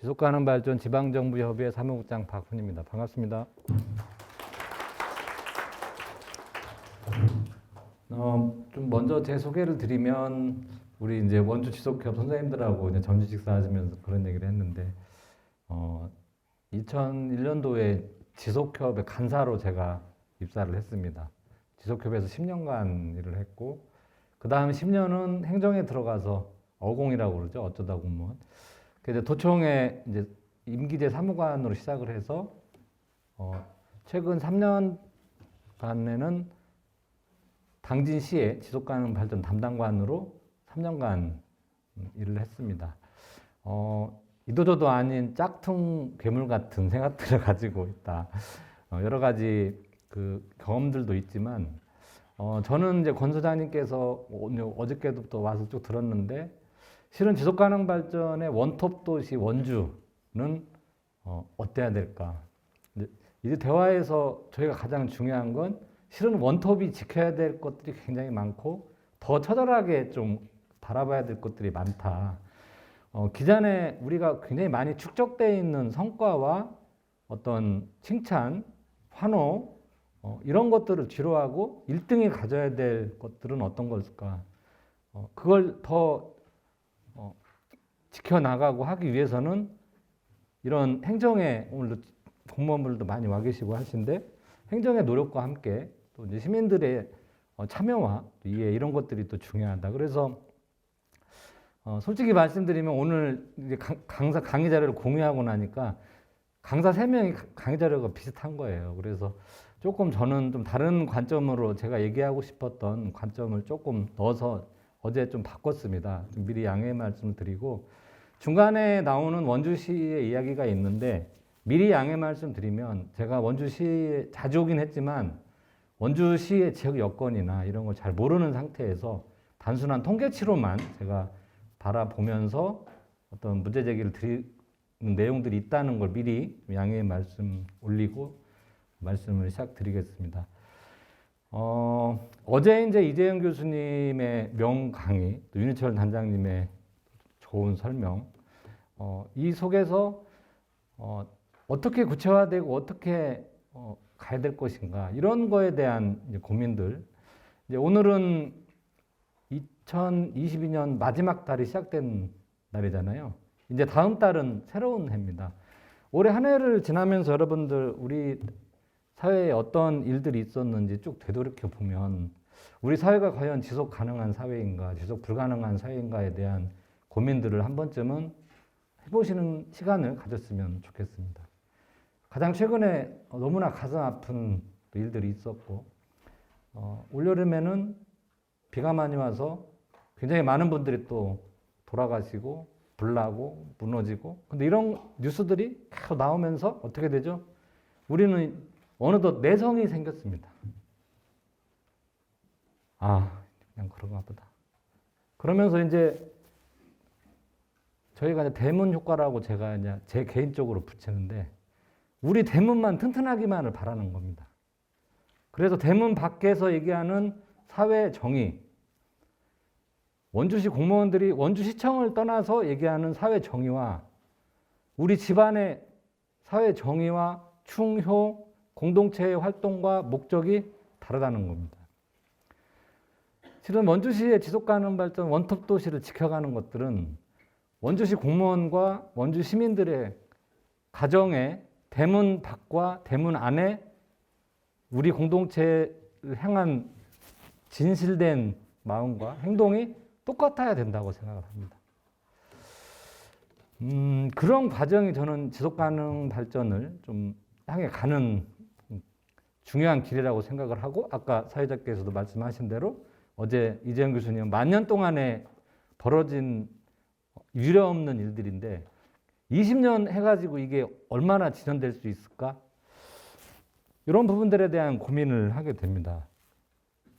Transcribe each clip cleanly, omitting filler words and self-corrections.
지속가능 발전 지방정부협의회 사무국장 박훈입니다. 반갑습니다. 좀 먼저 제 소개를 드리면 우리 이제 원주 지속협 선생님들하고 이제 점심 식사하시면서 그런 얘기를 했는데 2001년도에 지속협의 간사로 제가 입사를 했습니다. 지속협에서 10년간 일을 했고 그 다음 10년은 행정에 들어가서 어공이라고 그러죠. 어쩌다 공무원. 이제 도청에 이제 임기제 사무관으로 시작을 해서 최근 3년간에는 당진시의 지속가능 발전 담당관으로 3년간 일을 했습니다. 이도저도 아닌 짝퉁 괴물 같은 생각들을 가지고 있다. 여러 가지 그 경험들도 있지만 저는 이제 권 소장님께서 어저께부터 와서 쭉 들었는데 실은 지속가능 발전의 원톱 도시 원주는 어때야 될까? 이제 대화에서 저희가 가장 중요한 건 실은 원톱이 지켜야 될 것들이 굉장히 많고 더 처절하게 좀 바라봐야 될 것들이 많다. 기존에 우리가 굉장히 많이 축적되어 있는 성과와 어떤 칭찬, 환호 이런 것들을 뒤로하고 1등이 가져야 될 것들은 어떤 걸까? 그걸 더 지켜나가고 하기 위해서는 이런 행정에 오늘도 공무원분들도 많이 와 계시고 하신데 행정의 노력과 함께 또 이제 시민들의 참여와 이해 이런 것들이 또 중요하다. 그래서 솔직히 말씀드리면 오늘 이제 강의 자료를 공유하고 나니까 강사 3명이 강의 자료가 비슷한 거예요. 그래서 조금 저는 좀 다른 관점으로 제가 얘기하고 싶었던 관점을 조금 넣어서 어제 좀 바꿨습니다. 좀 미리 양해 말씀을 드리고 중간에 나오는 원주시의 이야기가 있는데 미리 양해 말씀드리면 제가 원주시에 자주 오긴 했지만 원주시의 지역 여건이나 이런 걸 잘 모르는 상태에서 단순한 통계치로만 제가 바라보면서 어떤 문제 제기를 드리는 내용들이 있다는 걸 미리 양해 말씀 올리고 말씀을 시작드리겠습니다. 어제 이제 이재영 교수님의 명강의, 또 윤희철 단장님의 좋은 설명, 이 속에서 어떻게 구체화되고 어떻게 가야 될 것인가 이런 거에 대한 이제 고민들. 이제 오늘은 2022년 마지막 달이 시작된 날이잖아요. 이제 다음 달은 새로운 해입니다. 올해 한 해를 지나면서 여러분들 우리 사회에 어떤 일들이 있었는지 쭉 되돌이켜 보면 우리 사회가 과연 지속 가능한 사회인가, 지속 불가능한 사회인가에 대한 고민들을 한 번쯤은 해보시는 시간을 가졌으면 좋겠습니다. 가장 최근에 너무나 가슴 아픈 일들이 있었고 올여름에는 비가 많이 와서 굉장히 많은 분들이 또 돌아가시고 불나고 무너지고 근데 이런 뉴스들이 계속 나오면서 어떻게 되죠? 우리는 어느덧 내성이 생겼습니다. 그냥 그런가 보다. 그러면서 이제 저희가 이제 대문 효과라고 제가 이제 제 개인적으로 붙이는데 우리 대문만 튼튼하기만을 바라는 겁니다. 그래서 대문 밖에서 얘기하는 사회 정의, 원주시 공무원들이 원주시청을 떠나서 얘기하는 사회 정의와 우리 집안의 사회 정의와 충효, 공동체의 활동과 목적이 다르다는 겁니다. 실은 원주시의 지속가능 발전 원톱 도시를 지켜가는 것들은 원주시 공무원과 원주 시민들의 가정의 대문 밖과 대문 안에 우리 공동체를 향한 진실된 마음과 행동이 똑같아야 된다고 생각을 합니다. 그런 과정이 저는 지속가능 발전을 좀 향해 가는 중요한 길이라고 생각을 하고 아까 사회자께서도 말씀하신 대로 어제 이재영 교수님 만년 동안에 벌어진 유례없는 일들인데 20년 해가지고 이게 얼마나 진전될 수 있을까? 이런 부분들에 대한 고민을 하게 됩니다.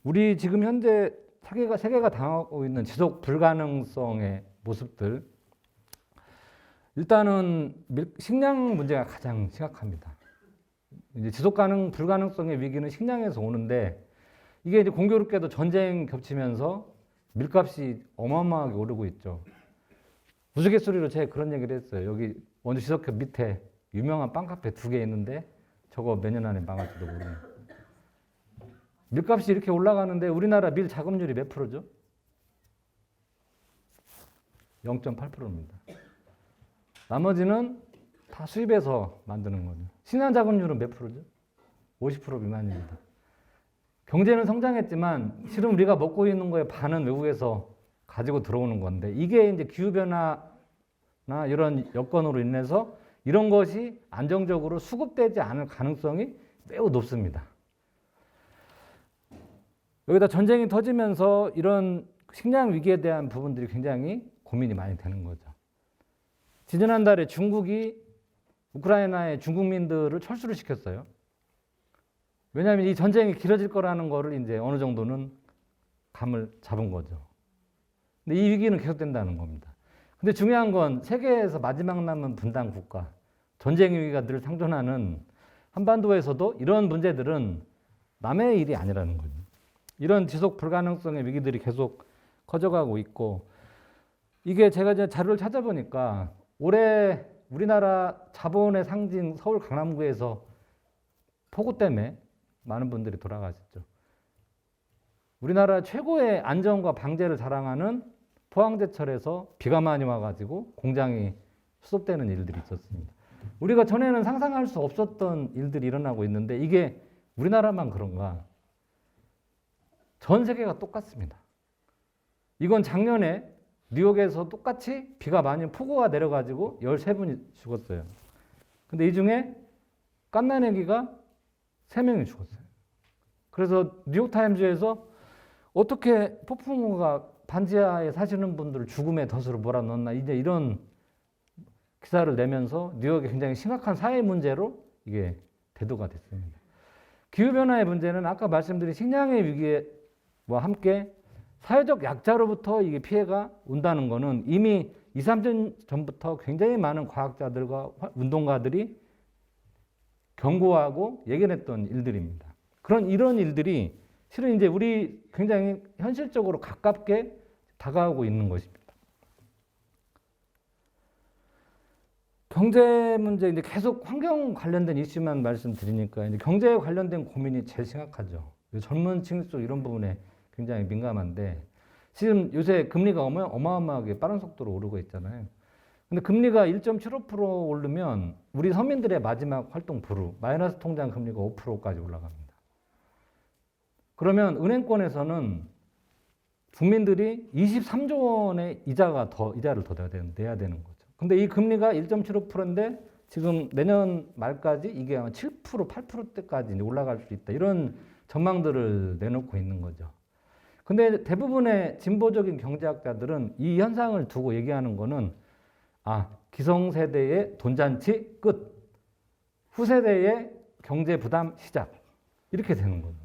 우리 지금 현재 세계가 당하고 있는 지속 불가능성의 모습들 일단은 식량 문제가 가장 심각합니다. 이제 지속 불가능성의 위기는 식량에서 오는데 이게 이제 공교롭게도 전쟁 겹치면서 밀값이 어마어마하게 오르고 있죠. 우스갯소리로 제가 그런 얘기를 했어요. 여기 원주 지석협 밑에 유명한 빵카페 2개 있는데 저거 몇 년 안에 망할지도 모르는. 밀값이 이렇게 올라가는데 우리나라 밀 자급률이 몇 프로죠? 0.8%입니다. 나머지는 다 수입해서 만드는 거죠. 신한 자급률은 몇 프로죠? 50% 미만입니다. 경제는 성장했지만 실은 우리가 먹고 있는 거에 반은 외국에서 가지고 들어오는 건데 이게 이제 기후변화나 이런 여건으로 인해서 이런 것이 안정적으로 수급되지 않을 가능성이 매우 높습니다. 여기다 전쟁이 터지면서 이런 식량 위기에 대한 부분들이 굉장히 고민이 많이 되는 거죠. 지난달에 중국이 우크라이나의 중국민들을 철수를 시켰어요. 왜냐하면 이 전쟁이 길어질 거라는 거를 이제 어느 정도는 감을 잡은 거죠. 근데 이 위기는 계속된다는 겁니다. 근데 중요한 건 세계에서 마지막 남은 분단 국가, 전쟁 위기가 늘 상존하는 한반도에서도 이런 문제들은 남의 일이 아니라는 거죠. 이런 지속 불가능성의 위기들이 계속 커져가고 있고, 이게 제가 이제 자료를 찾아보니까 올해 우리나라 자본의 상징 서울 강남구에서 폭우 때문에 많은 분들이 돌아가셨죠. 우리나라 최고의 안전과 방제를 자랑하는 포항제철에서 비가 많이 와가지고 공장이 수습되는 일들이 있었습니다. 우리가 전에는 상상할 수 없었던 일들이 일어나고 있는데 이게 우리나라만 그런가? 전 세계가 똑같습니다. 이건 작년에 뉴욕에서 똑같이 비가 많이 폭우가 내려가지고 13분이 죽었어요. 근데 이 중에 갓난아기가 3명이 죽었어요. 그래서 뉴욕타임즈에서 어떻게 폭풍우가 반지하에 사시는 분들을 죽음의 덫으로 몰아넣나 이제 이런 기사를 내면서 뉴욕이 굉장히 심각한 사회 문제로 이게 대두가 됐습니다. 기후변화의 문제는 아까 말씀드린 식량의 위기와 함께 사회적 약자로부터 이게 피해가 온다는 것은 이미 2, 3년 전부터 굉장히 많은 과학자들과 운동가들이 경고하고 예견했던 일들입니다. 이런 일들이 실은 이제 우리 굉장히 현실적으로 가깝게 다가오고 있는 것입니다. 경제 문제 이제 계속 환경 관련된 이슈만 말씀드리니까 이제 경제에 관련된 고민이 제일 심각하죠. 젊은 층일수록 이런 부분에 굉장히 민감한데 지금 요새 금리가 어마어마하게 빠른 속도로 오르고 있잖아요. 근데 금리가 1.75% 오르면 우리 서민들의 마지막 활동 불우, 마이너스 통장 금리가 5%까지 올라갑니다. 그러면 은행권에서는 국민들이 23조 원의 이자를 더 내야 되는 거죠. 근데 이 금리가 1.75%인데 지금 내년 말까지 이게 7%, 8%대까지 올라갈 수 있다. 이런 전망들을 내놓고 있는 거죠. 근데 대부분의 진보적인 경제학자들은 이 현상을 두고 얘기하는 거는 기성세대의 돈잔치 끝, 후세대의 경제 부담 시작 이렇게 되는 거죠.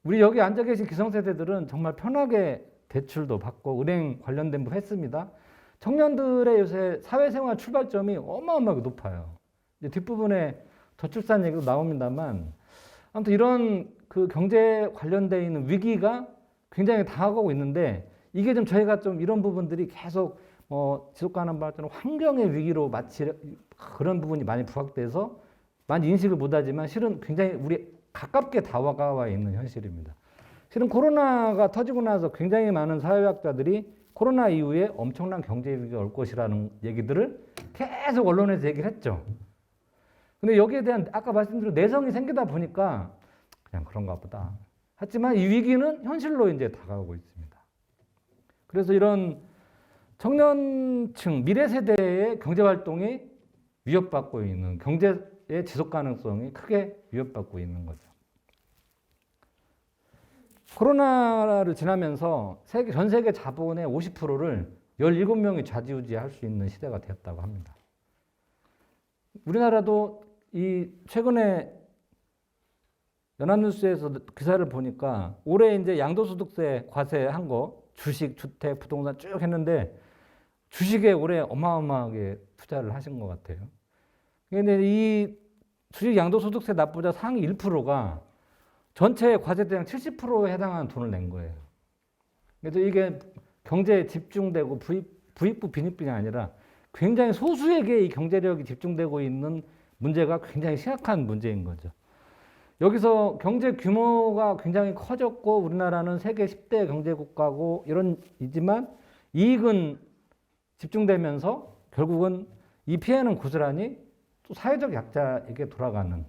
우리 여기 앉아 계신 기성세대들은 정말 편하게 대출도 받고 은행 관련된 부 했습니다. 청년들의 요새 사회생활 출발점이 어마어마하게 높아요. 이제 뒷부분에 저출산 얘기도 나옵니다만 아무튼 이런 그 경제 관련되어 있는 위기가 굉장히 다가오고 있는데 이게 좀 저희가 좀 이런 부분들이 계속 지속가능 발전 환경의 위기로 마치 그런 부분이 많이 부각돼서 많이 인식을 못하지만 실은 굉장히 우리 가깝게 다가와 있는 현실입니다. 실은 코로나가 터지고 나서 굉장히 많은 사회학자들이 코로나 이후에 엄청난 경제 위기가 올 것이라는 얘기들을 계속 언론에서 얘기를 했죠. 근데 여기에 대한 아까 말씀드린 내성이 생기다 보니까 그냥 그런가 보다. 하지만 이 위기는 현실로 이제 다가오고 있습니다. 그래서 이런 청년층, 미래 세대의 경제 활동이 위협받고 있는 경제의 지속 가능성이 크게 위협받고 있는 거죠. 코로나를 지나면서 전 세계 자본의 50%를 17명이 좌지우지할 수 있는 시대가 되었다고 합니다. 우리나라도 이 최근에 연합뉴스에서 기사를 보니까 올해 이제 양도소득세 과세한 거 주식, 주택, 부동산 쭉 했는데 주식에 올해 어마어마하게 투자를 하신 것 같아요. 근데 이 주식 양도소득세 납부자 상위 1%가 전체 과세 대상 70%에 해당하는 돈을 낸 거예요. 그래서 이게 경제에 집중되고 부익부 빈익빈이 아니라 굉장히 소수에게 이 경제력이 집중되고 있는 문제가 굉장히 심각한 문제인 거죠. 여기서 경제 규모가 굉장히 커졌고 우리나라는 세계 10대 경제국가고 이지만 이익은 집중되면서 결국은 이 피해는 고스란히 또 사회적 약자에게 돌아가는,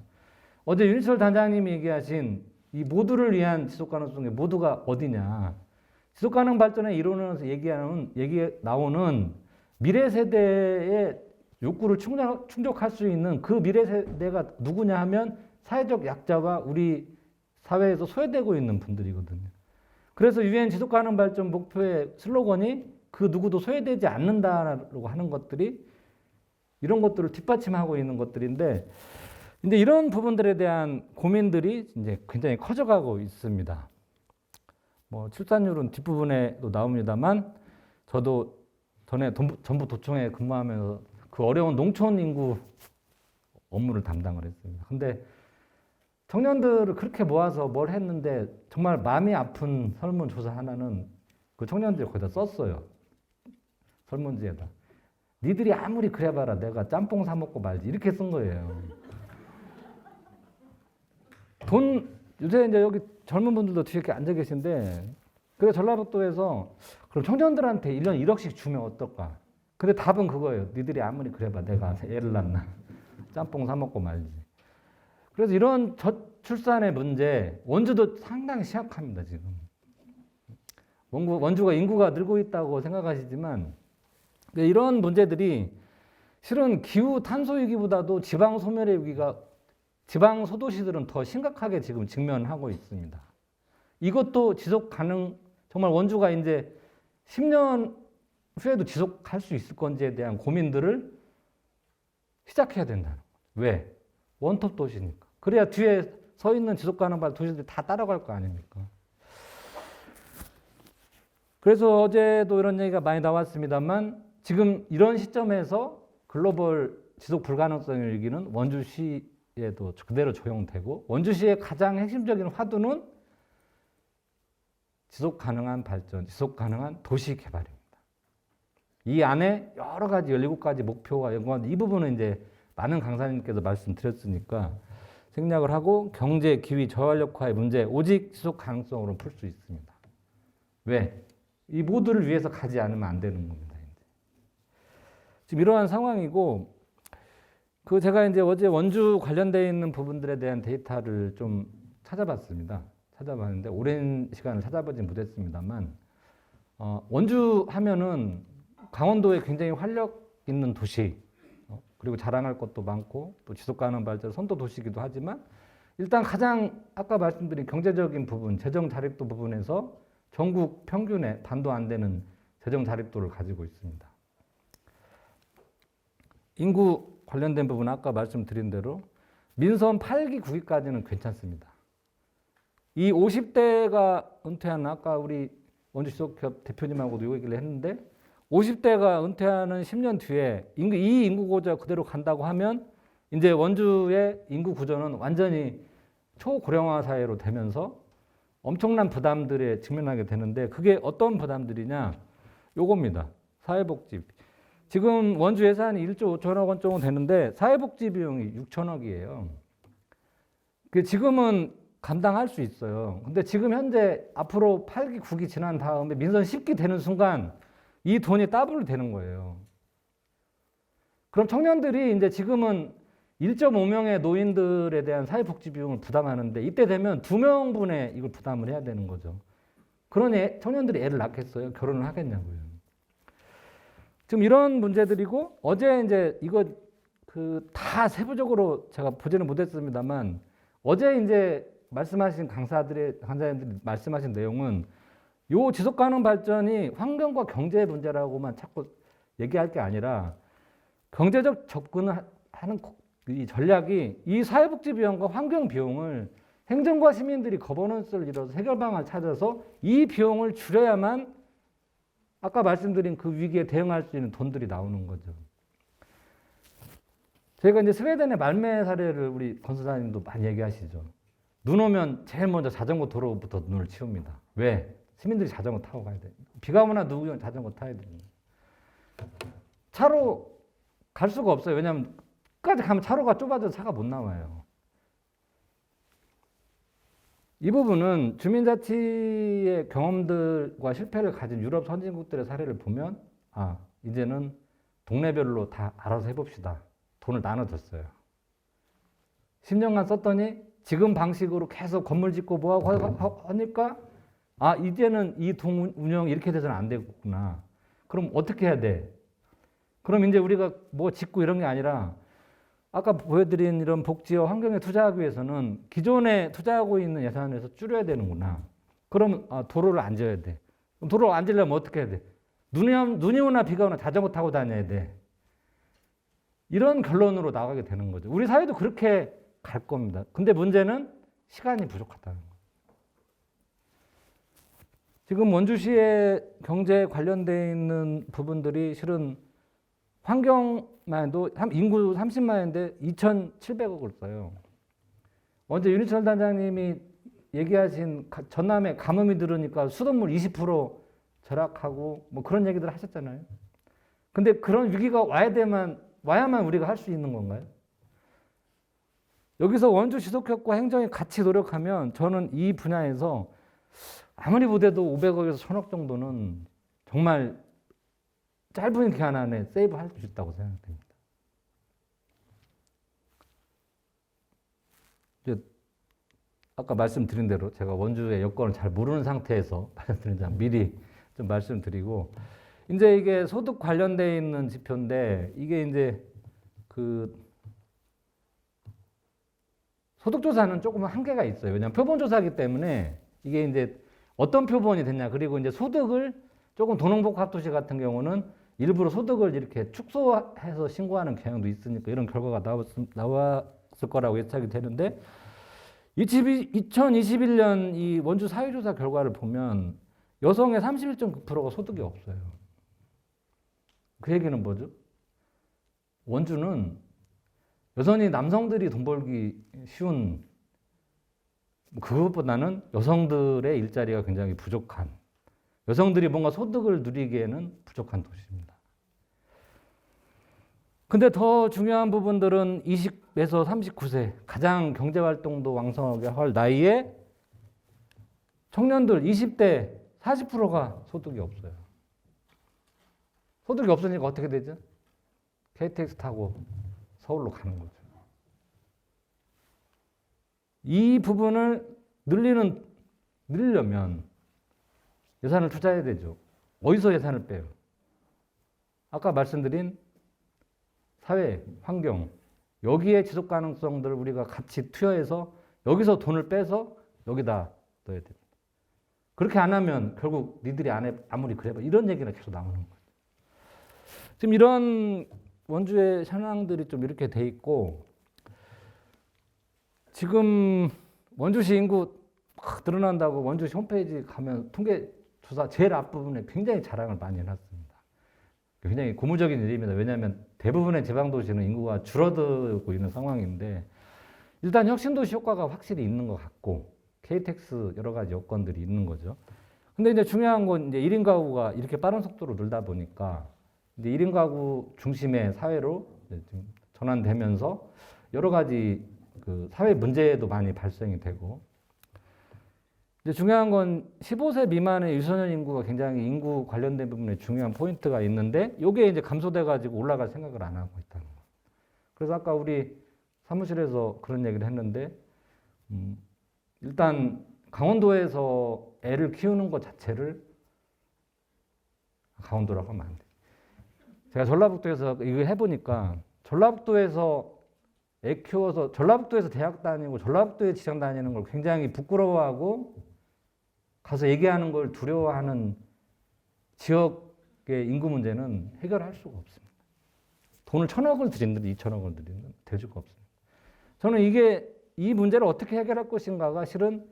어제 윤희철 단장님이 얘기하신 이 모두를 위한 지속가능성의 모두가 어디냐. 지속가능 발전의 이론에서 나오는 미래 세대의 욕구를 충족할 수 있는 그 미래 세대가 누구냐 하면 사회적 약자와 우리 사회에서 소외되고 있는 분들이거든요. 그래서 유엔 지속가능 발전 목표의 슬로건이 그 누구도 소외되지 않는다라고 하는 것들이 이런 것들을 뒷받침하고 있는 것들인데, 이제 이런 부분들에 대한 고민들이 이제 굉장히 커져가고 있습니다. 뭐 출산율은 뒷부분에도 나옵니다만, 저도 전에 전북도청에 근무하면서 그 어려운 농촌 인구 업무를 담당을 했습니다. 근데 청년들을 그렇게 모아서 뭘 했는데 정말 마음이 아픈 설문조사 하나는 그 청년들이 거기다 썼어요. 설문지에다. 니들이 아무리 그래봐라 내가 짬뽕 사 먹고 말지, 이렇게 쓴 거예요. 요새 이제 여기 젊은 분들도 뒤에 이렇게 앉아 계신데, 그래서 전라북도에서 그럼 청년들한테 1년 1억씩 주면 어떨까? 근데 답은 그거예요. 니들이 아무리 그래봐 내가 애를 낳나 짬뽕 사 먹고 말지. 그래서 이런 저출산의 문제, 원주도 상당히 심각합니다 지금. 원주가 인구가 늘고 있다고 생각하시지만 이런 문제들이 실은 기후 탄소 위기보다도 지방 소멸의 위기가 지방 소도시들은 더 심각하게 지금 직면하고 있습니다. 이것도 지속 가능, 정말 원주가 이제 10년 후에도 지속할 수 있을 건지에 대한 고민들을 시작해야 된다는 거예요. 왜? 원톱 도시니까. 그래야 뒤에 서 있는 지속 가능 도시들이 다 따라갈 거 아닙니까? 그래서 어제도 이런 얘기가 많이 나왔습니다만, 지금 이런 시점에서 글로벌 지속 불가능성 위기는 원주시에도 그대로 적용되고, 원주시의 가장 핵심적인 화두는 지속 가능한 발전, 지속 가능한 도시 개발입니다. 이 안에 여러 가지 17가지 목표가 연구한 이 부분은 이제 많은 강사님께서 말씀드렸으니까 생략을 하고, 경제, 기후, 저활력화의 문제 오직 지속 가능성으로 풀 수 있습니다. 왜? 이 모두를 위해서 가지 않으면 안 되는 겁니다. 이제. 지금 이러한 상황이고, 제가 이제 어제 원주 관련되어 있는 부분들에 대한 데이터를 좀 찾아봤습니다. 찾아봤는데 오랜 시간을 찾아보진 못했습니다만, 원주 하면은 강원도에 굉장히 활력 있는 도시, 그리고 자랑할 것도 많고 또 지속가능 발전 선도 도시이기도 하지만, 일단 가장 아까 말씀드린 경제적인 부분, 재정 자립도 부분에서 전국 평균의 반도 안 되는 재정 자립도를 가지고 있습니다. 인구 관련된 부분은 아까 말씀드린 대로 민선 8기, 9기까지는 괜찮습니다. 이 50대가 은퇴하는, 아까 우리 원주지속협 대표님하고도 이 얘기를 했는데, 50대가 은퇴하는 10년 뒤에 이 인구 구조가 그대로 간다고 하면 이제 원주의 인구 구조는 완전히 초고령화 사회로 되면서 엄청난 부담들에 직면하게 되는데, 그게 어떤 부담들이냐? 요겁니다. 사회복지. 지금 원주 예산이 1조 5천억 원 정도 되는데 사회복지 비용이 6천억이에요. 지금은 감당할 수 있어요. 근데 지금 현재 앞으로 8기, 9기 지난 다음에 민선 10기 되는 순간 이 돈이 더블 되는 거예요. 그럼 청년들이 이제 지금은 1.5명의 노인들에 대한 사회복지 비용을 부담하는데, 이때 되면 2명분의 이걸 부담을 해야 되는 거죠. 그러니 청년들이 애를 낳겠어요? 결혼을 하겠냐고요. 지금 이런 문제들이고, 어제 이제 이거 다 세부적으로 제가 보지는 못했습니다만, 어제 이제 말씀하신 강사님들이 말씀하신 내용은 요 지속가능 발전이 환경과 경제 문제라고만 자꾸 얘기할 게 아니라, 경제적 접근을 하는 이 전략이 이 사회복지 비용과 환경 비용을 행정과 시민들이 거버넌스를 이뤄서 해결 방안을 찾아서 이 비용을 줄여야만 아까 말씀드린 그 위기에 대응할 수 있는 돈들이 나오는 거죠. 저희가 이제 스웨덴의 말매 사례를 우리 건설사님도 많이 얘기하시죠. 눈 오면 제일 먼저 자전거 도로부터 눈을 치웁니다. 왜? 시민들이 자전거 타고 가야 돼. 비가 오나 누구나 자전거 타야 됩니다. 차로 갈 수가 없어요. 왜냐하면 끝까지 가면 차로가 좁아져서 차가 못 나와요. 이 부분은 주민자치의 경험들과 실패를 가진 유럽 선진국들의 사례를 보면 이제는 동네별로 다 알아서 해봅시다. 돈을 나눠줬어요. 10년간 썼더니 지금 방식으로 계속 건물 짓고 뭐하고 하니까 이제는 이 동 운영 이렇게 돼서는 안 되겠구나. 그럼 어떻게 해야 돼? 그럼 이제 우리가 뭐 짓고 이런 게 아니라 아까 보여드린 이런 복지와 환경에 투자하기 위해서는 기존에 투자하고 있는 예산에서 줄여야 되는구나. 그러면 도로를 안 지어야 돼. 도로를 안 지려면 어떻게 해야 돼? 눈이 오나 비가 오나 자전거 타고 다녀야 돼. 이런 결론으로 나가게 되는 거죠. 우리 사회도 그렇게 갈 겁니다. 근데 문제는 시간이 부족하다는 거예요. 지금 원주시의 경제에 관련되어 있는 부분들이 실은 환경만 해도 인구 30만인데 2,700억을 써요. 언제 윤희철 단장님이 얘기하신 전남에 가뭄이 들으니까 수돗물 20% 절약하고 뭐 그런 얘기들 하셨잖아요. 근데 그런 위기가 와야만 우리가 할 수 있는 건가요? 여기서 원주 지속협과 행정이 같이 노력하면 저는 이 분야에서 아무리 보대도 500억에서 1,000억 정도는 정말 짧은 기간 안에 세이브할 수 있다고 생각됩니다. 이제 아까 말씀드린 대로 제가 원주의 여건을 잘 모르는 상태에서 미리 좀 말씀드리고, 이제 이게 소득 관련되어 있는 지표인데 이게 이제 소득조사는 조금 한계가 있어요. 왜냐하면 표본조사이기 때문에 이게 이제 어떤 표본이 됐냐, 그리고 이제 소득을 조금 도농복합도시 같은 경우는 일부러 소득을 이렇게 축소해서 신고하는 경향도 있으니까 이런 결과가 나왔을 거라고 예측이 되는데 2021년 이 원주 사회조사 결과를 보면 여성의 31.9%가 소득이 없어요. 그 얘기는 뭐죠? 원주는 여전히 남성들이 돈 벌기 쉬운, 그것보다는 여성들의 일자리가 굉장히 부족한, 여성들이 뭔가 소득을 누리기에는 부족한 도시입니다. 근데 더 중요한 부분들은 20에서 39세, 가장 경제활동도 왕성하게 할 나이에 청년들 20대 40%가 소득이 없어요. 소득이 없으니까 어떻게 되죠? KTX 타고 서울로 가는 거죠. 이 부분을 늘리려면 예산을 투자해야 되죠. 어디서 예산을 빼요? 아까 말씀드린 사회, 환경, 여기에 지속 가능성들을 우리가 같이 투여해서 여기서 돈을 빼서 여기다 넣어야 됩니다. 그렇게 안 하면 결국 니들이 안 해, 아무리 그래봐, 이런 얘기가 계속 나오는 거죠. 지금 이런 원주의 현황들이 좀 이렇게 돼 있고, 지금 원주시 인구 막 늘어난다고 원주시 홈페이지 가면 통계조사 제일 앞부분에 굉장히 자랑을 많이 해놨습니다. 굉장히 고무적인 일입니다. 왜냐하면 대부분의 지방도시는 인구가 줄어들고 있는 상황인데 일단 혁신도시 효과가 확실히 있는 것 같고 KTX 여러 가지 여건들이 있는 거죠. 근데 이제 중요한 건 이제 1인 가구가 이렇게 빠른 속도로 늘다 보니까 이제 1인 가구 중심의 사회로 이제 좀 전환되면서 여러 가지 사회 문제도 많이 발생이 되고, 이제 중요한 건 15세 미만의 유소년 인구가 굉장히 인구 관련된 부분에 중요한 포인트가 있는데 이게 이제 감소돼 가지고 올라갈 생각을 안 하고 있다는 거예요. 그래서 아까 우리 사무실에서 그런 얘기를 했는데 일단 강원도에서 애를 키우는 것 자체를, 강원도라고 하면 안 돼. 제가 전라북도에서 이거 해보니까 전라북도에서 애 키워서 전라북도에서 대학 다니고 전라북도에 직장 다니는 걸 굉장히 부끄러워하고 가서 얘기하는 걸 두려워하는 지역의 인구 문제는 해결할 수가 없습니다. 돈을 1,000억을 들이든 2,000억을 들이든 될 수가 없습니다. 저는 이 문제를 어떻게 해결할 것인가가 실은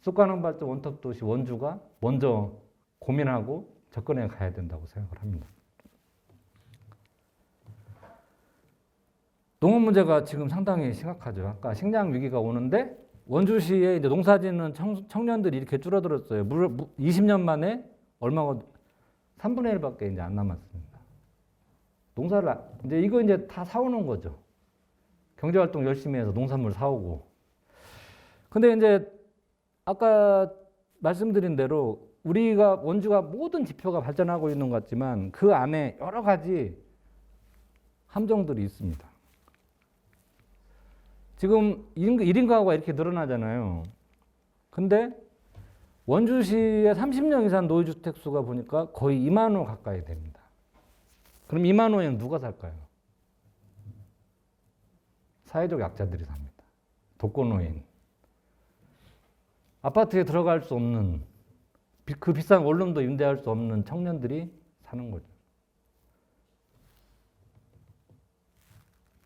쑥가능발전 원톱도시 원주가 먼저 고민하고 접근해 가야 된다고 생각을 합니다. 농업 문제가 지금 상당히 심각하죠. 아까 식량 위기가 오는데 원주시에 이제 농사짓는 청년들이 이렇게 줄어들었어요. 20년 만에 얼마가 3분의 1밖에 이제 안 남았습니다. 농사를 이제 이거 이제 다 사오는 거죠. 경제활동 열심히 해서 농산물 사오고. 근데 이제 아까 말씀드린 대로 우리가 원주가 모든 지표가 발전하고 있는 것 같지만 그 안에 여러 가지 함정들이 있습니다. 지금 1인 가구가 이렇게 늘어나잖아요. 근데 원주시의 30년 이상 노후주택 수가 보니까 거의 2만 호 가까이 됩니다. 그럼 2만 호에는 누가 살까요? 사회적 약자들이 삽니다. 독거노인. 아파트에 들어갈 수 없는, 그 비싼 원룸도 임대할 수 없는 청년들이 사는 거죠.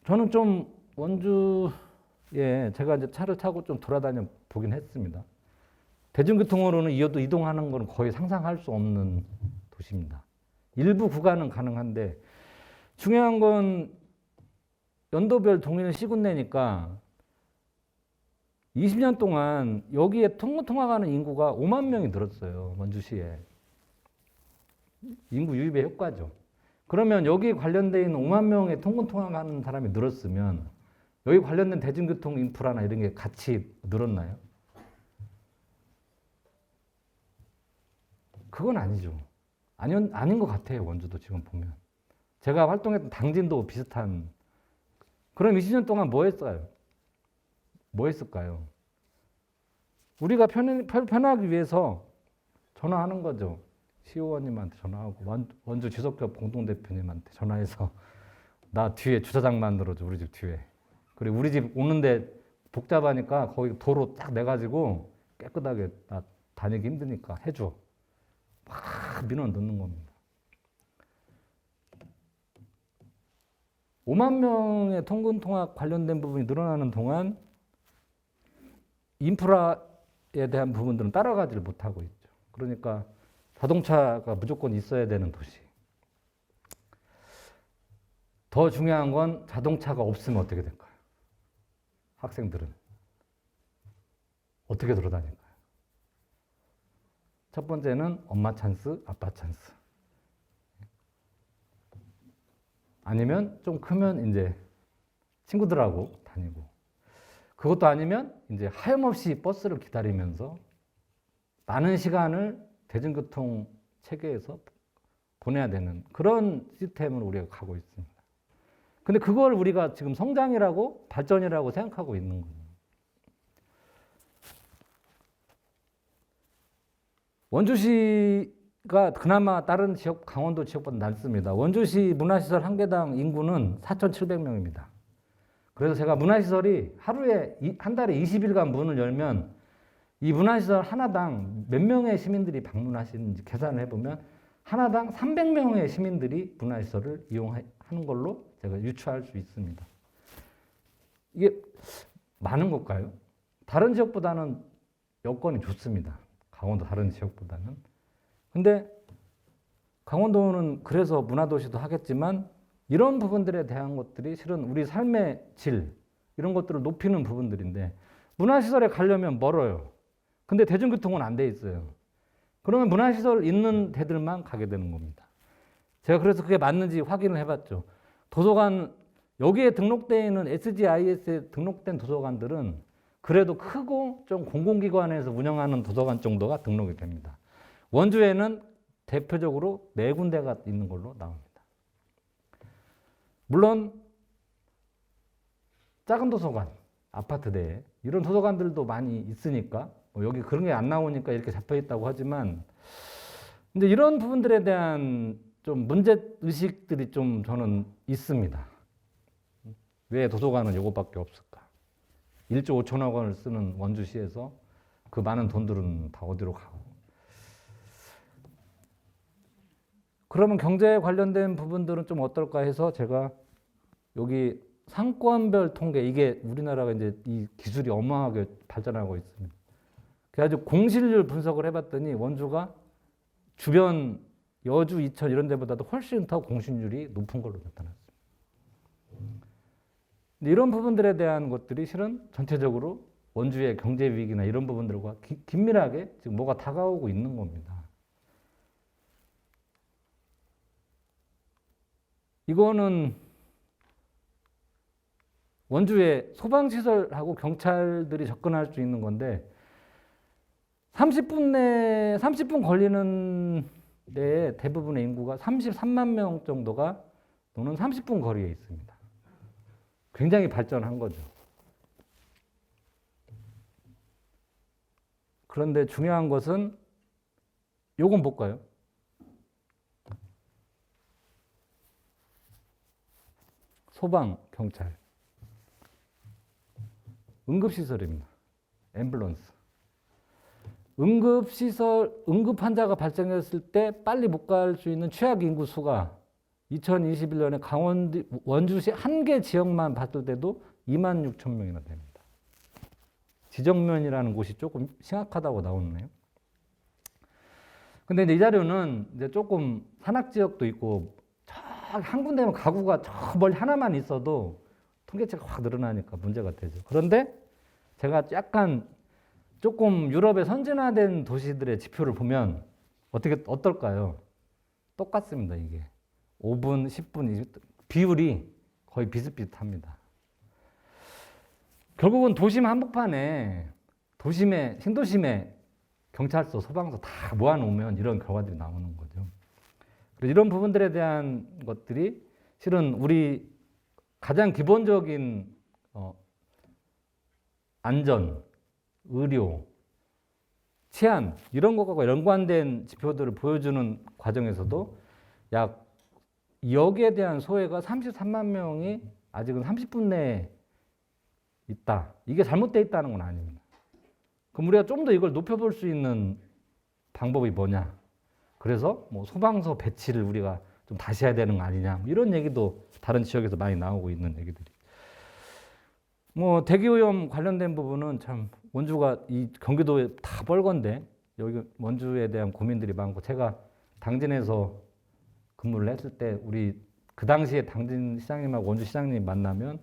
저는 좀 원주에 제가 이제 차를 타고 좀 돌아다녀 보긴 했습니다. 대중교통으로는 이동하는 건 거의 상상할 수 없는 도시입니다. 일부 구간은 가능한데 중요한 건 연도별 동일 시군 내니까 20년 동안 여기에 통화가는 인구가 5만 명이 늘었어요. 원주시에. 인구 유입의 효과죠. 그러면 여기에 관련되어 있는 5만 명의 통화가는 사람이 늘었으면 여기 관련된 대중교통 인프라나 이런 게 같이 늘었나요? 그건 아니죠. 아닌 것 같아요. 원주도 지금 보면. 제가 활동했던 당진도 비슷한. 그럼 20년 동안 뭐 했어요? 뭐 했을까요? 우리가 편하기 위해서 전화하는 거죠. 시의원님한테 전화하고 원주 지속협 공동대표님한테 전화해서 나 뒤에 주차장 만들어줘. 우리 집 뒤에. 그리고 우리 집 오는데 복잡하니까 거기 도로 딱 내가지고 깨끗하게 나 다니기 힘드니까 해줘. 막 민원 넣는 겁니다. 5만 명의 통근통학 관련된 부분이 늘어나는 동안 인프라에 대한 부분들은 따라가지를 못하고 있죠. 그러니까 자동차가 무조건 있어야 되는 도시. 더 중요한 건 자동차가 없으면 어떻게 될까요? 학생들은 어떻게 돌아다닐까요? 첫 번째는 엄마 찬스, 아빠 찬스. 아니면 좀 크면 이제 친구들하고 다니고. 그것도 아니면 이제 하염없이 버스를 기다리면서 많은 시간을 대중교통 체계에서 보내야 되는 그런 시스템을 우리가 가고 있습니다. 근데 그걸 우리가 지금 성장이라고 발전이라고 생각하고 있는 거예요. 원주시가 그나마 다른 지역, 강원도 지역보다 낮습니다. 원주시 문화시설 한 개당 인구는 4,700명입니다. 그래서 제가 문화시설이 하루에, 한 달에 20일간 문을 열면 이 문화시설 하나당 몇 명의 시민들이 방문하시는지 계산을 해보면 하나당 300명의 시민들이 문화시설을 이용하는 걸로 제가 유추할 수 있습니다. 이게 많은 걸까요? 다른 지역보다는 여건이 좋습니다. 강원도 다른 지역보다는. 근데 강원도는 그래서 문화도시도 하겠지만 이런 부분들에 대한 것들이 실은 우리 삶의 질, 이런 것들을 높이는 부분들인데 문화시설에 가려면 멀어요. 근데 대중교통은 안 돼 있어요. 그러면 문화시설 있는 데들만 가게 되는 겁니다. 제가 그래서 그게 맞는지 확인을 해봤죠. 도서관, 여기에 등록되어 있는 SGIS에 등록된 도서관들은 그래도 크고 좀 공공기관에서 운영하는 도서관 정도가 등록이 됩니다. 원주에는 대표적으로 4군데가 있는 걸로 나옵니다. 물론 작은 도서관, 아파트 내에 이런 도서관들도 많이 있으니까 여기 그런 게 안 나오니까 이렇게 잡혀 있다고 하지만 근데 이런 부분들에 대한 좀 문제 의식들이 좀 저는 있습니다. 왜 도서관은 이거밖에 없을까? 1조 5천억 원을 쓰는 원주시에서 그 많은 돈들은 다 어디로 가고? 그러면 경제에 관련된 부분들은 좀 어떨까 해서 제가 여기 상권별 통계, 이게 우리나라가 이제 이 기술이 어마어마하게 발전하고 있습니다. 그래가지고 공실률 분석을 해봤더니 원주가 주변 여주, 이천 이런 데보다도 훨씬 더 공실률이 높은 걸로 나타났습니다. 이런 부분들에 대한 것들이 실은 전체적으로 원주의 경제 위기나 이런 부분들과 긴밀하게 지금 뭐가 다가오고 있는 겁니다. 이거는 원주에 소방시설하고 경찰들이 접근할 수 있는 건데 30분 걸리는 데에 대부분의 인구가 33만 명 정도가 또는 30분 거리에 있습니다. 굉장히 발전한 거죠. 그런데 중요한 것은 요건 볼까요? 소방, 경찰, 응급시설입니다. 앰뷸런스. 응급시설, 응급 환자가 발생했을 때 빨리 못 갈 수 있는 취약 인구 수가 2021년에 원주시 한 개 지역만 봤을 때도 2만 6천 명이나 됩니다. 지정면이라는 곳이 조금 심각하다고 나오네요. 근데 이제 이 자료는 이제 조금 산악 지역도 있고 한 군데면 가구가 저 멀리 하나만 있어도 통계치가 확 늘어나니까 문제가 되죠. 그런데 제가 약간 조금 유럽의 선진화된 도시들의 지표를 보면 어떨까요? 똑같습니다, 이게. 5분, 10분, 20분, 비율이 거의 비슷비슷합니다. 결국은 도심 한복판에 신도심에 경찰서, 소방서 다 모아놓으면 이런 결과들이 나오는 거죠. 그래서 이런 부분들에 대한 것들이 실은 우리 가장 기본적인 안전, 의료, 치안 이런 것과 연관된 지표들을 보여주는 과정에서도 약 여기에 대한 소외가 33만 명이 아직은 30분 내에 있다. 이게 잘못되어 있다는 건 아닙니다. 그럼 우리가 좀 더 이걸 높여볼 수 있는 방법이 뭐냐? 그래서 뭐 소방서 배치를 우리가 좀 다시 해야 되는 거 아니냐? 이런 얘기도 다른 지역에서 많이 나오고 있는 얘기들이. 뭐 대기오염 관련된 부분은 참 원주가 이 경기도에 다 뻘건데 여기 원주에 대한 고민들이 많고 제가 당진에서 근무를 했을 때 우리 그 당시에 당진 시장님하고 원주 시장님 만나면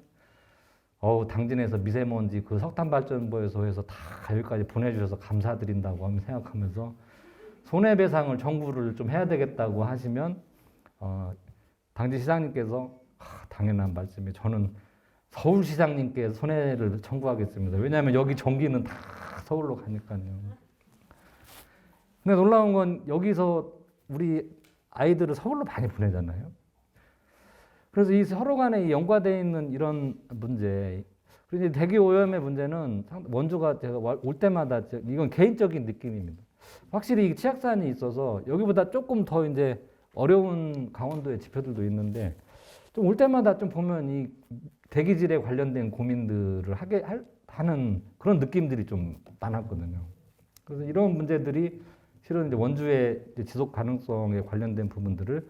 당진에서 미세먼지 그 석탄발전소에서 해서 다 여기까지 보내주셔서 감사드린다고 하면 생각하면서 손해배상을 정부를 좀 해야 되겠다고 하시면 당진 시장님께서 당연한 말씀이 저는 서울시장님께 손해를 청구하겠습니다. 왜냐하면 여기 전기는 다 서울로 가니까요. 근데 놀라운 건 여기서 우리 아이들을 서울로 많이 보내잖아요. 그래서 이 서로 간에 연관되어 있는 이런 문제, 그리고 이제 대기 오염의 문제는 원주가 제가 올 때마다 이건 개인적인 느낌입니다. 확실히 치악산이 있어서 여기보다 조금 더 이제 어려운 강원도의 지표들도 있는데 좀 올 때마다 좀 보면 이 대기질에 관련된 고민들을 하는 그런 느낌들이 좀 많았거든요. 그래서 이런 문제들이 실은 이제 원주의 이제 지속 가능성에 관련된 부분들을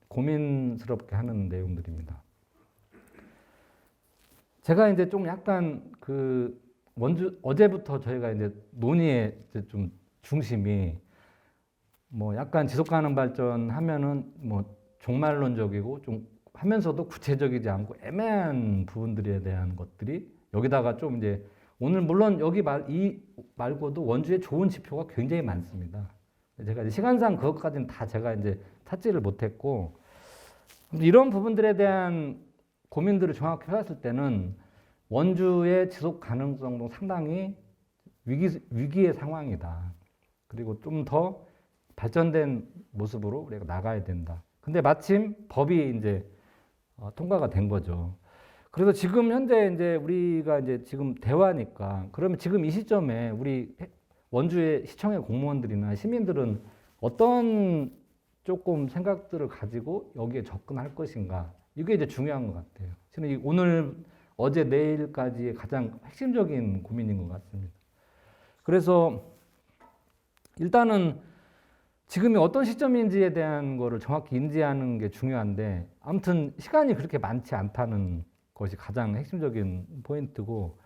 고민스럽게 하는 내용들입니다. 제가 이제 좀 약간 그 어제부터 저희가 이제 논의의 이제 좀 중심이 뭐 약간 지속 가능 발전 하면은 뭐 종말론적이고 좀 하면서도 구체적이지 않고 애매한 부분들에 대한 것들이 여기다가 좀 이제 오늘 물론 여기 이 말고도 원주에 좋은 지표가 굉장히 많습니다. 제가 이제 시간상 그것까지는 다 제가 이제 찾지를 못했고 이런 부분들에 대한 고민들을 정확히 해봤을 때는 원주의 지속 가능성도 상당히 위기의 상황이다. 그리고 좀 더 발전된 모습으로 우리가 나가야 된다. 근데 마침 법이 이제 통과가 된 거죠. 그래서 지금 현재 이제 우리가 이제 지금 대화니까 그러면 지금 이 시점에 우리 원주의 시청의 공무원들이나 시민들은 어떤 조금 생각들을 가지고 여기에 접근할 것인가 이게 이제 중요한 것 같아요. 저는 오늘 어제 내일까지의 가장 핵심적인 고민인 것 같습니다. 그래서 일단은 지금이 어떤 시점인지에 대한 거를 정확히 인지하는 게 중요한데 아무튼 시간이 그렇게 많지 않다는 것이 가장 핵심적인 포인트고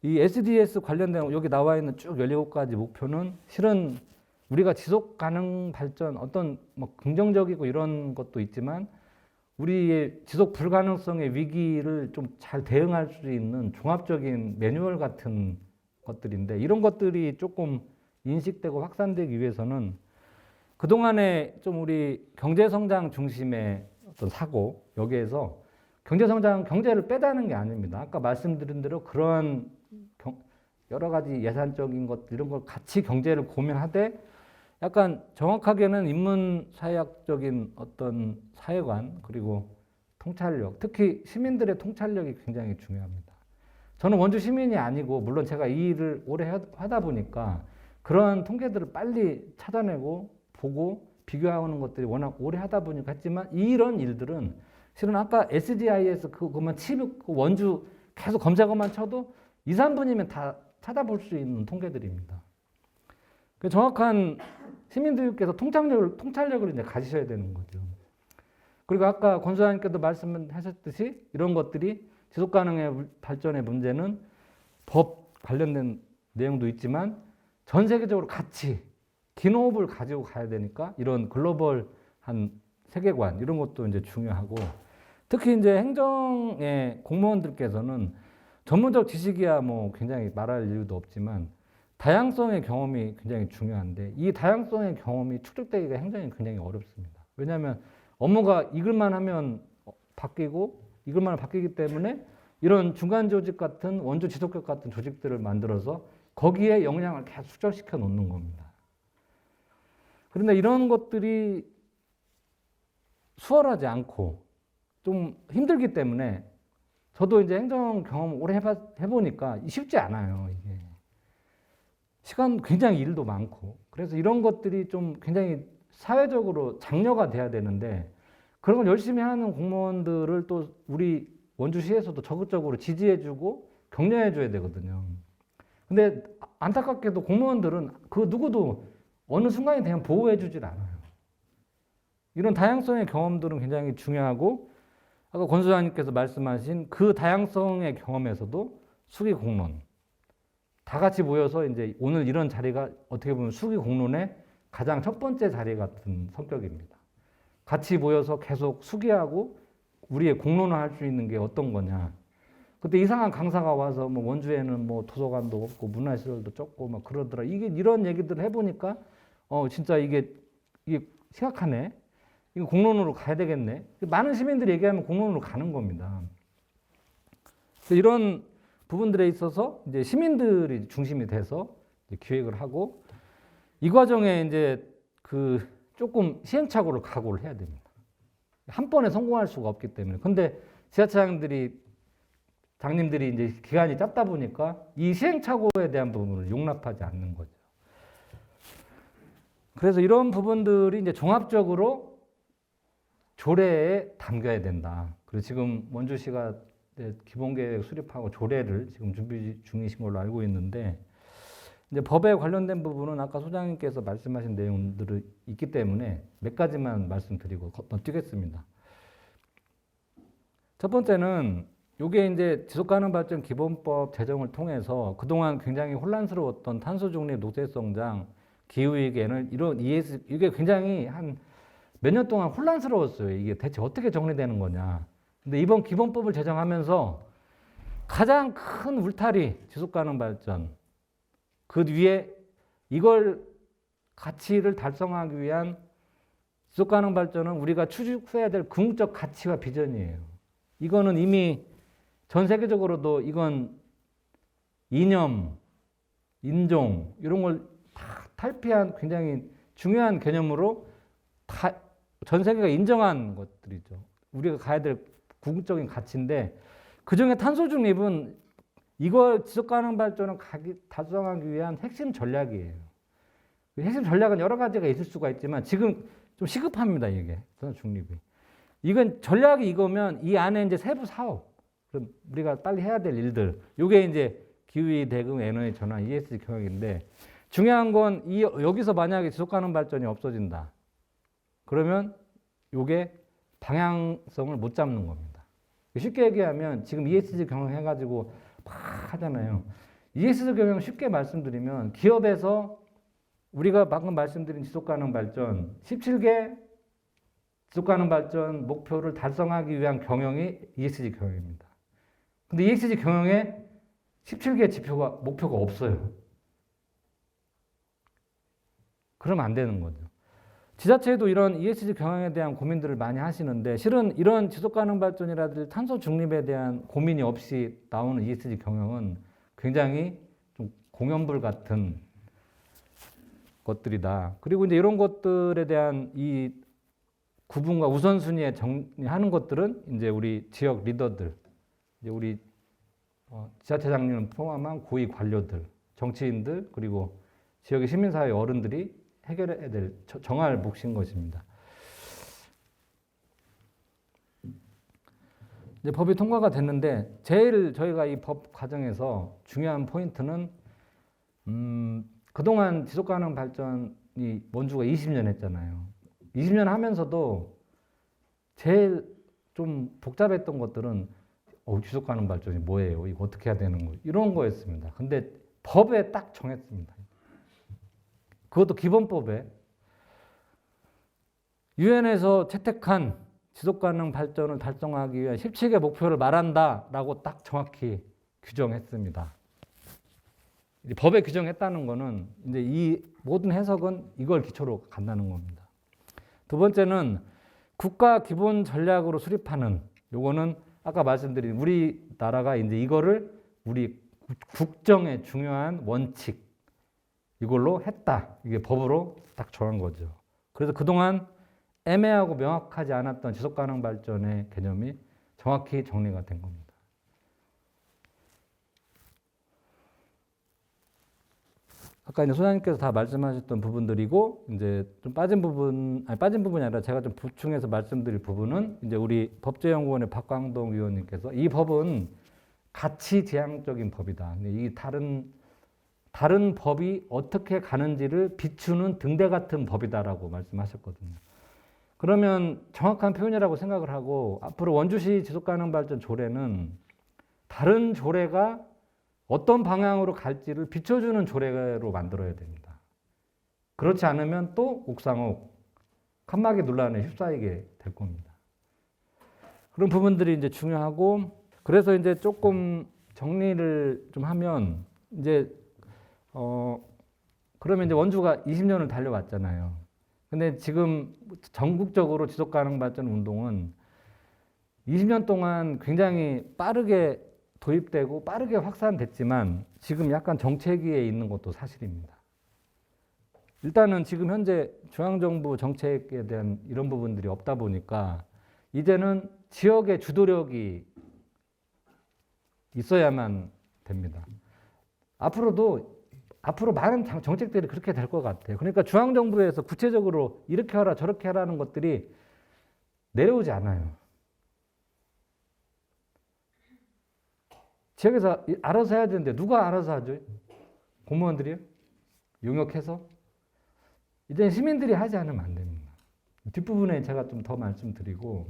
이 SDS 관련된 여기 나와 있는 쭉 17가지 목표는 실은 우리가 지속 가능 발전 어떤 뭐 긍정적이고 이런 것도 있지만 우리의 지속 불가능성의 위기를 좀 잘 대응할 수 있는 종합적인 매뉴얼 같은 것들인데 이런 것들이 조금 인식되고 확산되기 위해서는 그동안에 좀 우리 경제성장 중심의 어떤 사고, 여기에서 경제성장, 경제를 빼다는 게 아닙니다. 아까 말씀드린 대로 그런 여러 가지 예산적인 것, 이런 걸 같이 경제를 고민하되 약간 정확하게는 인문사회학적인 어떤 사회관, 그리고 통찰력, 특히 시민들의 통찰력이 굉장히 중요합니다. 저는 원주 시민이 아니고, 물론 제가 이 일을 오래 하다 보니까 그런 통계들을 빨리 찾아내고 보고 비교하는 것들이 워낙 오래 하다 보니까 했지만, 이런 일들은 실은 아까 SGIS 그것만 치고 원주 계속 검색어만 쳐도 2, 3분이면 다 찾아볼 수 있는 통계들입니다. 정확한 시민들께서 통찰력을 이제 가지셔야 되는 거죠. 그리고 아까 권수장님께도 말씀하셨듯이 이런 것들이 지속가능의 발전의 문제는 법 관련된 내용도 있지만 전 세계적으로 같이 긴 호흡을 가지고 가야 되니까 이런 글로벌한 세계관 이런 것도 이제 중요하고, 특히 이제 행정의 공무원들께서는 전문적 지식이야 뭐 굉장히 말할 이유도 없지만 다양성의 경험이 굉장히 중요한데, 이 다양성의 경험이 축적되기가 행정이 굉장히 어렵습니다. 왜냐하면 업무가 이글만 하면 바뀌고 이글만 바뀌기 때문에 이런 중간 조직 같은 원조 지속격 같은 조직들을 만들어서 거기에 역량을 계속 축적시켜 놓는 겁니다. 그런데 이런 것들이 수월하지 않고 좀 힘들기 때문에 저도 이제 행정 경험 오래 해보니까 쉽지 않아요. 이게 시간 굉장히 일도 많고, 그래서 이런 것들이 좀 굉장히 사회적으로 장려가 돼야 되는데 그런 걸 열심히 하는 공무원들을 또 우리 원주시에서도 적극적으로 지지해주고 격려해줘야 되거든요. 근데 안타깝게도 공무원들은 그 누구도 어느 순간이 되면 보호해주질 않아요. 이런 다양성의 경험들은 굉장히 중요하고, 아까 권 소장님께서 말씀하신 그 다양성의 경험에서도 수기 공론, 다 같이 모여서 이제 오늘 이런 자리가 어떻게 보면 수기 공론의 가장 첫 번째 자리 같은 성격입니다. 같이 모여서 계속 수기하고 우리의 공론을 할 수 있는 게 어떤 거냐. 그때 이상한 강사가 와서 뭐 원주에는 뭐 도서관도 없고 문화시설도 적고 막 그러더라. 이게 이런 얘기들을 해보니까 진짜 이게 심각하네. 이거 공론으로 가야 되겠네. 많은 시민들이 얘기하면 공론으로 가는 겁니다. 이런 부분들에 있어서 이제 시민들이 중심이 돼서 이제 기획을 하고, 이 과정에 이제 그 조금 시행착오를 각오를 해야 됩니다. 한 번에 성공할 수가 없기 때문에. 근데 지자체장님들이 이제 기간이 짧다 보니까 이 시행착오에 대한 부분을 용납하지 않는 거죠. 그래서 이런 부분들이 이제 종합적으로 조례에 담겨야 된다. 그리고 지금 원주시가 기본계획 수립하고 조례를 지금 준비 중이신 걸로 알고 있는데, 이제 법에 관련된 부분은 아까 소장님께서 말씀하신 내용들이 있기 때문에 몇 가지만 말씀드리고 건너뛰겠습니다. 첫 번째는 이게 이제 지속가능발전 기본법 제정을 통해서 그동안 굉장히 혼란스러웠던 탄소중립, 노쇠성장, 기후위기, 이런 ES, 이게 굉장히 한 몇 년 동안 혼란스러웠어요. 이게 대체 어떻게 정리되는 거냐. 근데 이번 기본법을 제정하면서 가장 큰 울타리, 지속가능발전, 그 위에 이걸 가치를 달성하기 위한 지속가능발전은 우리가 추구해야 될 궁극적 가치와 비전이에요. 이거는 이미 전 세계적으로도 이건 이념, 인종 이런 걸 다 탈피한 굉장히 중요한 개념으로 다 전 세계가 인정한 것들이죠. 우리가 가야 될 궁극적인 가치인데, 그중에 탄소 중립은 이걸 지속가능 발전을 달성하기 위한 핵심 전략이에요. 핵심 전략은 여러 가지가 있을 수가 있지만 지금 좀 시급합니다. 이게 탄소 중립이. 이건 전략이 이거면 이 안에 이제 세부 사업, 그럼 우리가 빨리 해야 될 일들, 이게 이제 기후위 대응 에너지 전환 ESG 경영인데, 중요한 건 여기서 만약에 지속가능 발전이 없어진다. 그러면 이게 방향성을 못 잡는 겁니다. 쉽게 얘기하면 지금 ESG 경영 해가지고 막 하잖아요. ESG 경영 쉽게 말씀드리면 기업에서 우리가 방금 말씀드린 지속가능 발전 17개 지속가능 발전 목표를 달성하기 위한 경영이 ESG 경영입니다. 근데 ESG 경영에 17개 목표가 없어요. 그러면 안 되는 거죠. 지자체도 이런 ESG 경영에 대한 고민들을 많이 하시는데 실은 이런 지속가능 발전이라든지 탄소 중립에 대한 고민이 없이 나오는 ESG 경영은 굉장히 좀 공연불 같은 것들이다. 그리고 이제 이런 것들에 대한 이 구분과 우선순위에 정리하는 것들은 이제 우리 지역 리더들, 이제 우리 지자체장님을 포함한 고위 관료들, 정치인들, 그리고 지역의 시민사회 어른들이 해결해야 될 정할 몫인 것입니다. 이제 법이 통과가 됐는데 제일 저희가 이 법 과정에서 중요한 포인트는 그동안 지속가능 발전이 원주가 20년 했잖아요. 20년 하면서도 제일 좀 복잡했던 것들은 지속가능 발전이 뭐예요? 이거 어떻게 해야 되는 거예요? 이런 거였습니다. 근데 법에 딱 정했습니다. 그것도 기본법에 유엔에서 채택한 지속가능 발전을 달성하기 위한 17개 목표를 말한다라고 딱 정확히 규정했습니다. 법에 규정했다는 거는 이제 이 모든 해석은 이걸 기초로 간다는 겁니다. 두 번째는 국가 기본 전략으로 수립하는 요거는 아까 말씀드린 우리나라가 이제 이거를 우리 국정의 중요한 원칙 이걸로 했다. 이게 법으로 딱 정한 거죠. 그래서 그동안 애매하고 명확하지 않았던 지속가능 발전의 개념이 정확히 정리가 된 겁니다. 아까 이제 소장님께서 다 말씀하셨던 부분들이고 이제 좀 빠진 부분이 아니라 제가 좀 보충해서 말씀드릴 부분은 이제 우리 법제연구원의 박광동 위원님께서 이 법은 가치 지향적인 법이다. 이 다른 법이 어떻게 가는지를 비추는 등대 같은 법이다라고 말씀하셨거든요. 그러면 정확한 표현이라고 생각을 하고 앞으로 원주시 지속가능 발전 조례는 다른 조례가 어떤 방향으로 갈지를 비춰주는 조례로 만들어야 됩니다. 그렇지 않으면 또 옥상옥, 칸막이 논란에 휩싸이게 될 겁니다. 그런 부분들이 이제 중요하고 그래서 이제 조금 정리를 좀 하면 이제 그러면 이제 원주가 20년을 달려왔잖아요. 근데 지금 전국적으로 지속가능 발전 운동은 20년 동안 굉장히 빠르게 도입되고 빠르게 확산됐지만 지금 약간 정체기에 있는 것도 사실입니다. 일단은 지금 현재 중앙정부 정책에 대한 이런 부분들이 없다 보니까 이제는 지역의 주도력이 있어야만 됩니다. 앞으로 많은 정책들이 그렇게 될 것 같아요. 그러니까 중앙정부에서 구체적으로 이렇게 하라 저렇게 하라는 것들이 내려오지 않아요. 지역에서 알아서 해야 되는데 누가 알아서 하죠? 공무원들이요? 용역해서? 이제 시민들이 하지 않으면 안 됩니다. 뒷부분에 제가 좀 더 말씀드리고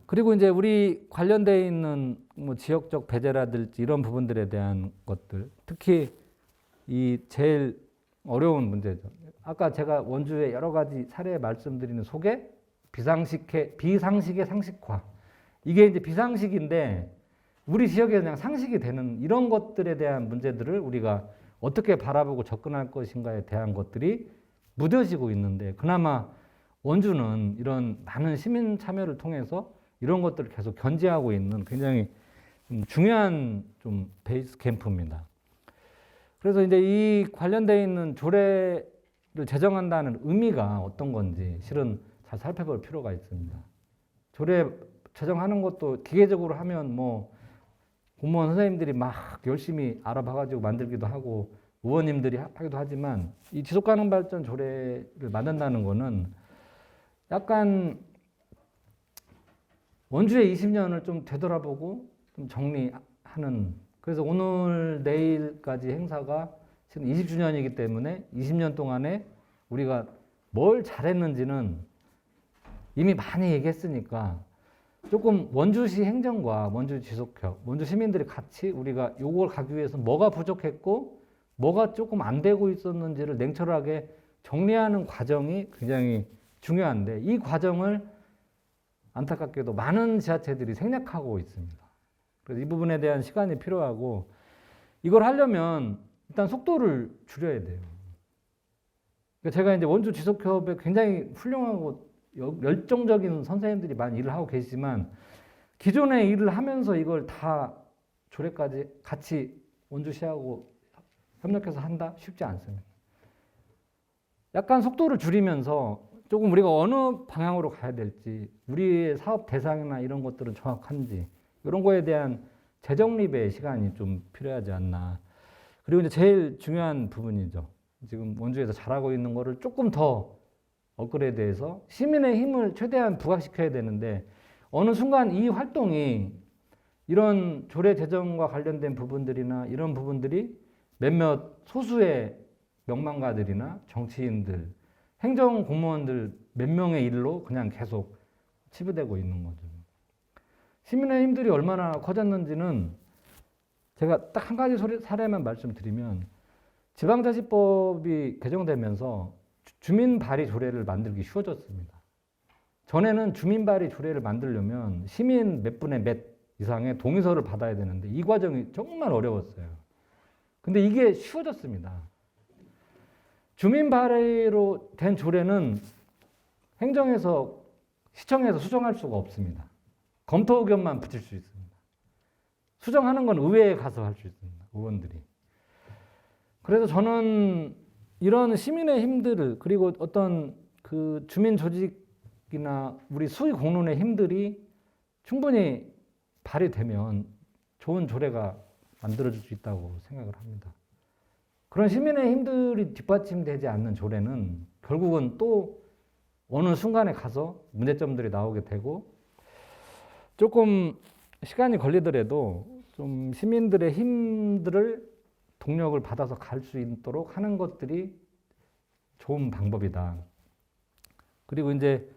그리고 이제 우리 관련되어 있는 뭐 지역적 배제라든지 이런 부분들에 대한 것들 특히 이 제일 어려운 문제죠. 아까 제가 원주의 여러 가지 사례 말씀드리는 속에 비상식의 상식화 이게 이제 비상식인데 우리 지역에 그냥 상식이 되는 이런 것들에 대한 문제들을 우리가 어떻게 바라보고 접근할 것인가에 대한 것들이 무뎌지고 있는데 그나마 원주는 이런 많은 시민 참여를 통해서 이런 것들을 계속 견지하고 있는 굉장히 중요한 좀 베이스 캠프입니다. 그래서 이제 이 관련되어 있는 조례를 제정한다는 의미가 어떤 건지 실은 잘 살펴볼 필요가 있습니다. 조례 제정하는 것도 기계적으로 하면 뭐 공무원 선생님들이 막 열심히 알아봐가지고 만들기도 하고 의원님들이 하기도 하지만 이 지속가능 발전 조례를 만든다는 거는 약간 원주의 20년을 좀 되돌아보고 좀 정리하는 그래서 오늘 내일까지 행사가 지금 20주년이기 때문에 20년 동안에 우리가 뭘 잘했는지는 이미 많이 얘기했으니까 조금 원주시 행정과 원주 지속협, 원주 시민들이 같이 우리가 요걸 가기 위해서 뭐가 부족했고 뭐가 조금 안 되고 있었는지를 냉철하게 정리하는 과정이 굉장히 중요한데 이 과정을 안타깝게도 많은 지자체들이 생략하고 있습니다. 그래서 이 부분에 대한 시간이 필요하고 이걸 하려면 일단 속도를 줄여야 돼요. 그러니까 제가 이제 원주 지속협에 굉장히 훌륭하고 열정적인 선생님들이 많이 일을 하고 계시지만 기존에 일을 하면서 이걸 다 조례까지 같이 원주시하고 협력해서 한다? 쉽지 않습니다. 약간 속도를 줄이면서 조금 우리가 어느 방향으로 가야 될지, 우리의 사업 대상이나 이런 것들은 정확한지, 이런 거에 대한 재정립의 시간이 좀 필요하지 않나. 그리고 이제 제일 중요한 부분이죠. 지금 원주에서 잘하고 있는 거를 조금 더 업그레이드해서 시민의 힘을 최대한 부각시켜야 되는데, 어느 순간 이 활동이 이런 조례 제정과 관련된 부분들이나 이런 부분들이 몇몇 소수의 명망가들이나 정치인들, 행정 공무원들 몇 명의 일로 그냥 계속 치부되고 있는 거죠. 시민의 힘들이 얼마나 커졌는지는 제가 딱 한 가지 사례만 말씀드리면, 지방자치법이 개정되면서 주민 발의 조례를 만들기 쉬워졌습니다. 전에는 주민 발의 조례를 만들려면 시민 몇 분의 몇 이상의 동의서를 받아야 되는데 이 과정이 정말 어려웠어요. 근데 이게 쉬워졌습니다. 주민 발의로 된 조례는 행정에서, 시청에서 수정할 수가 없습니다. 검토 의견만 붙일 수 있습니다. 수정하는 건 의회에 가서 할 수 있습니다. 의원들이. 그래서 저는 이런 시민의 힘들을, 그리고 어떤 그 주민 조직이나 우리 수의 공론의 힘들이 충분히 발휘되면 좋은 조례가 만들어질 수 있다고 생각을 합니다. 그런 시민의 힘들이 뒷받침되지 않는 조례는 결국은 또 어느 순간에 가서 문제점들이 나오게 되고, 조금 시간이 걸리더라도 좀 시민들의 힘들을 동력을 받아서 갈 수 있도록 하는 것들이 좋은 방법이다. 그리고 이제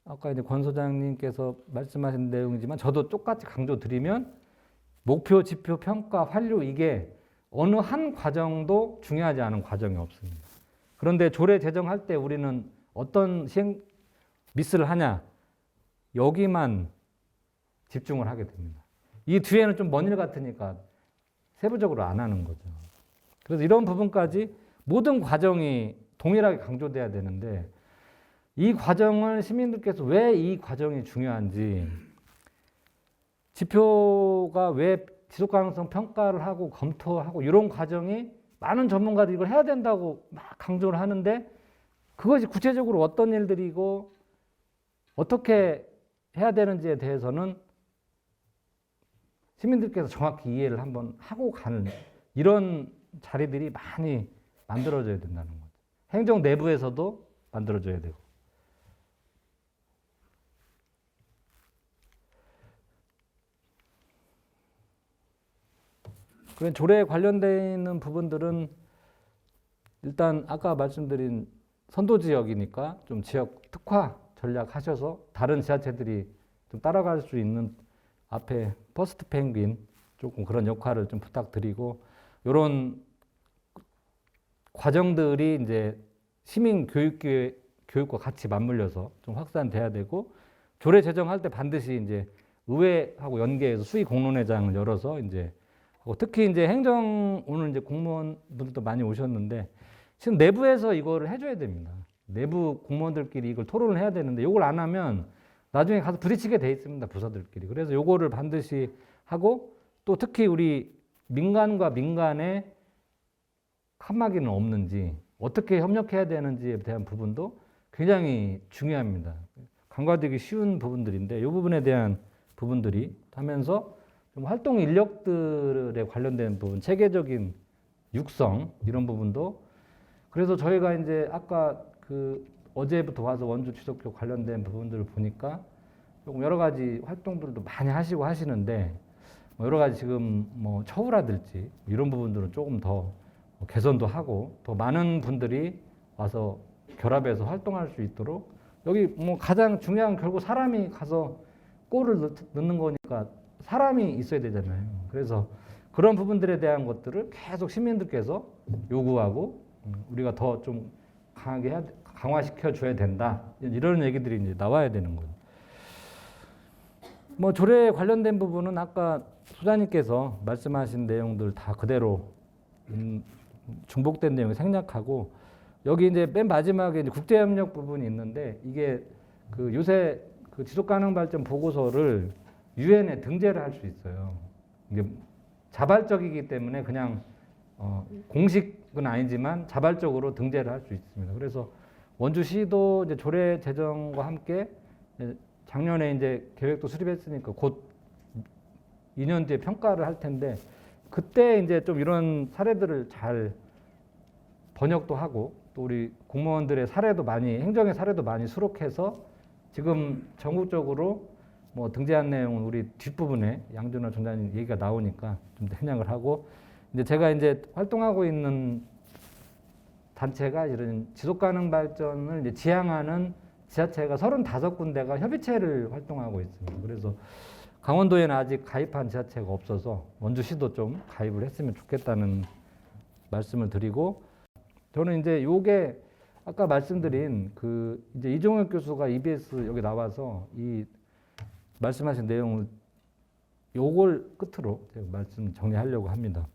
아까 이제 권 소장님께서 말씀하신 내용이지만 저도 똑같이 강조드리면, 목표, 지표, 평가, 환류, 이게 어느 한 과정도 중요하지 않은 과정이 없습니다. 그런데 조례 제정할 때 우리는 어떤 시행 미스를 하냐, 여기만 집중을 하게 됩니다. 이 뒤에는 좀 먼 일 같으니까 세부적으로 안 하는 거죠. 그래서 이런 부분까지 모든 과정이 동일하게 강조돼야 되는데, 이 과정을 시민들께서 왜 이 과정이 중요한지, 지표가 왜 지속가능성 평가를 하고 검토하고 이런 과정이 많은 전문가들이 이걸 해야 된다고 막 강조를 하는데, 그것이 구체적으로 어떤 일들이고 어떻게 해야 되는지에 대해서는 시민들께서 정확히 이해를 한번 하고 가는 이런 자리들이 많이 만들어져야 된다는 거죠. 행정 내부에서도 만들어져야 되고. 그 조례에 관련되어 있는 부분들은 일단 아까 말씀드린 선도지역이니까 좀 지역 특화 전략 하셔서 다른 지자체들이 좀 따라갈 수 있는 앞에 퍼스트 펭귄 조금 그런 역할을 좀 부탁드리고, 이런 과정들이 이제 시민 교육과 같이 맞물려서 좀 확산돼야 되고, 조례 제정할 때 반드시 이제 의회하고 연계해서 수의 공론회장을 열어서 이제 하고, 특히 이제 행정, 오늘 이제 공무원들도 많이 오셨는데 지금 내부에서 이거를 해줘야 됩니다. 내부 공무원들끼리 이걸 토론을 해야 되는데 이걸 안 하면 나중에 가서 부딪히게 돼 있습니다. 부서들끼리. 그래서 요거를 반드시 하고, 또 특히 우리 민간과 민간의 칸막이는 없는지, 어떻게 협력해야 되는지에 대한 부분도 굉장히 중요합니다. 간과되기 쉬운 부분들인데 이 부분에 대한 부분들이 하면서 좀 활동 인력들에 관련된 부분, 체계적인 육성 이런 부분도, 그래서 저희가 이제 아까 그 어제부터 와서 원주 지속교육 관련된 부분들을 보니까 조금 여러 가지 활동들도 많이 하시고 하시는데, 여러 가지 지금 뭐 처우라든지 이런 부분들은 조금 더 개선도 하고 더 많은 분들이 와서 결합해서 활동할 수 있도록, 여기 뭐 가장 중요한 결국 사람이 가서 골을 넣는 거니까 사람이 있어야 되잖아요. 그래서 그런 부분들에 대한 것들을 계속 시민들께서 요구하고 우리가 더 좀 강하게 강화시켜 줘야 된다. 이런 얘기들이 이제 나와야 되는 거죠. 뭐 조례에 관련된 부분은 아까 소장님께서 말씀하신 내용들 다 그대로 중복된 내용을 생략하고, 여기 이제 맨 마지막에 이제 국제협력 부분이 있는데 이게 그 요새 그 지속가능 발전 보고서를 유엔에 등재를 할 수 있어요. 이게 자발적이기 때문에 그냥 공식은 아니지만 자발적으로 등재를 할 수 있습니다. 그래서 원주시도 이제 조례 제정과 함께 작년에 이제 계획도 수립했으니까 곧 2년 뒤에 평가를 할 텐데 그때 이제 좀 이런 사례들을 잘 번역도 하고 또 우리 공무원들의 사례도 많이 행정의 사례도 많이 수록해서 지금 전국적으로 뭐 등재한 내용은 우리 뒷부분에 양준호 전장님 얘기가 나오니까 좀 생략을 하고 이제 제가 이제 활동하고 있는 단체가 이런 지속가능 발전을 이제 지향하는 지자체가 35군데가 협의체를 활동하고 있습니다. 그래서 강원도에는 아직 가입한 지자체가 없어서 원주시도 좀 가입을 했으면 좋겠다는 말씀을 드리고 저는 이제 요게 아까 말씀드린 그 이제 이종혁 교수가 EBS 여기 나와서 이 말씀하신 내용을 요걸 끝으로 제가 말씀 정리하려고 합니다.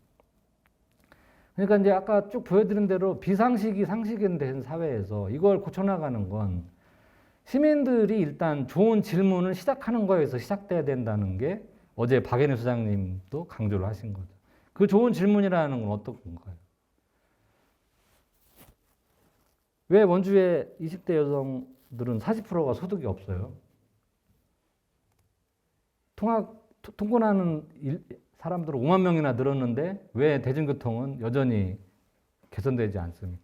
그러니까 이제 아까 쭉 보여드린 대로 비상식이 상식이 된 사회에서 이걸 고쳐나가는 건 시민들이 일단 좋은 질문을 시작하는 거에서 시작돼야 된다는 게 어제 박연희 소장님도 강조를 하신 거죠. 그 좋은 질문이라는 건 어떤 건가요? 왜 원주의 20대 여성들은 40%가 소득이 없어요? 통근하는 사람들은 5만 명이나 늘었는데 왜 대중교통은 여전히 개선되지 않습니까?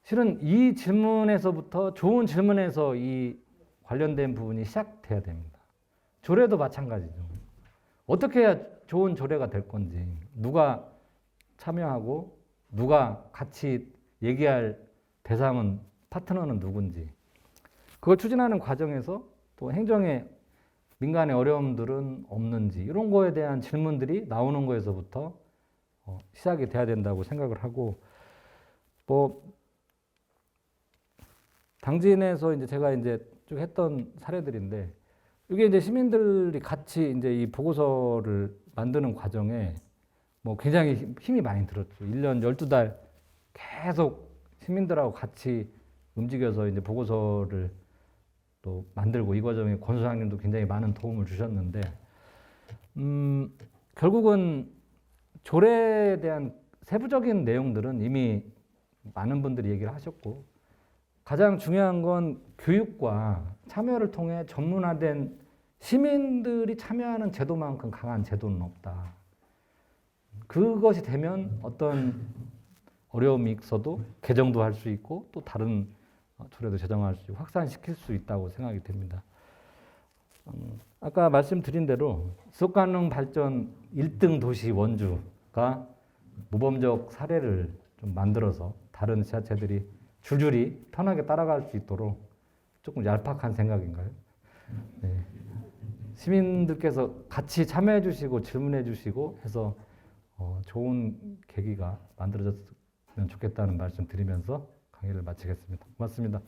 실은 이 질문에서부터 좋은 질문에서 이 관련된 부분이 시작돼야 됩니다. 조례도 마찬가지죠. 어떻게 해야 좋은 조례가 될 건지, 누가 참여하고 누가 같이 얘기할 대상은 파트너는 누군지, 그걸 추진하는 과정에서 또 행정의 민간의 어려움들은 없는지 이런 거에 대한 질문들이 나오는 거에서부터 시작이 돼야 된다고 생각을 하고 뭐 당진에서 이제 제가 이제 쭉 했던 사례들인데 이게 이제 시민들이 같이 이제 이 보고서를 만드는 과정에 뭐 굉장히 힘이 많이 들었죠. 1년 12달 계속 시민들하고 같이 움직여서 이제 보고서를 또 만들고 이 과정에 권 소장님도 굉장히 많은 도움을 주셨는데 결국은 조례에 대한 세부적인 내용들은 이미 많은 분들이 얘기를 하셨고 가장 중요한 건 교육과 참여를 통해 전문화된 시민들이 참여하는 제도만큼 강한 제도는 없다. 그것이 되면 어떤 어려움이 있어도 개정도 할 수 있고 또 다른 조례도 제정할 수 있고 확산시킬 수 있다고 생각이 됩니다. 아까 말씀드린 대로 지속가능 발전 1등 도시 원주가 모범적 사례를 좀 만들어서 다른 지자체들이 줄줄이 편하게 따라갈 수 있도록 조금 얄팍한 생각인가요? 네. 시민들께서 같이 참여해 주시고 질문해 주시고 해서 좋은 계기가 만들어졌으면 좋겠다는 말씀 드리면서 강의를 마치겠습니다. 고맙습니다.